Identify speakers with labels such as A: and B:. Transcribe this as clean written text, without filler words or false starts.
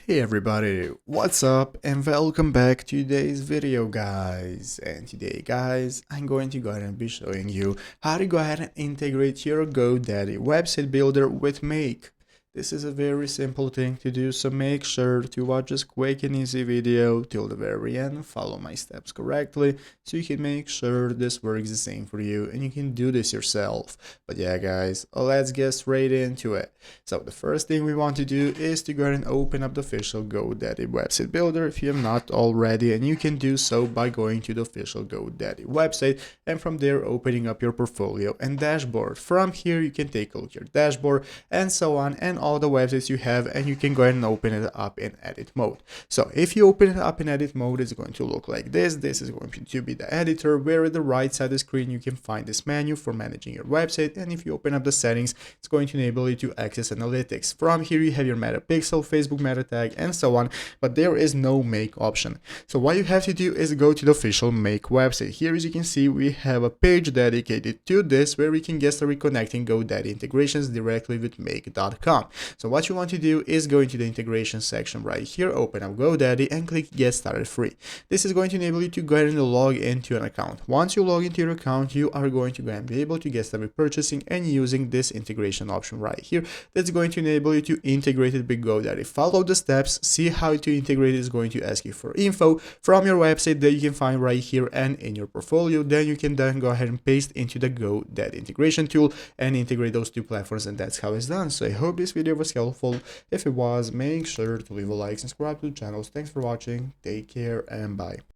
A: Hey everybody, what's up and welcome back to today's video guys. And today guys, I'm going to go ahead and be showing you how to go ahead and integrate your GoDaddy website builder with Make. This is a very simple thing to do, so make sure to watch this quick and easy video till the very end, follow my steps correctly, so you can make sure this works the same for you and you can do this yourself. But yeah guys, let's get straight into it. So the first thing we want to do is to go ahead and open up the official GoDaddy website builder if you have not already, and you can do so by going to the official GoDaddy website and from there opening up your portfolio and dashboard. From here you can take a look at your dashboard and so on and all the websites you have, and you can go ahead and open it up in edit mode. So if you open it up in edit mode, it's going to look like this. This is going to be the editor, where at the right side of the screen you can find this menu for managing your website, and if you open up the settings, it's going to enable you to access analytics. From here you have your meta pixel, Facebook meta tag, and so on, but there is no make option. So what you have to do is go to the official Make website. Here, as you can see, we have a page dedicated to this where we can get started connecting GoDaddy integrations directly with make.com. So what you want to do is go into the integration section right here, open up GoDaddy and click get started free. This is going to enable you to go ahead and log into an account. Once you log into your account, you are going to go and be able to get started purchasing and using this integration option right here. That's going to enable you to integrate it with GoDaddy. Follow the steps, see how to integrate it. Is going to ask you for info from your website that you can find right here and in your portfolio. Then you can then go ahead and paste into the GoDaddy integration tool and integrate those two platforms, and that's how it's done. So I hope this video was helpful. If it was, make sure to leave a like, subscribe to the channel. Thanks for watching, take care, and bye.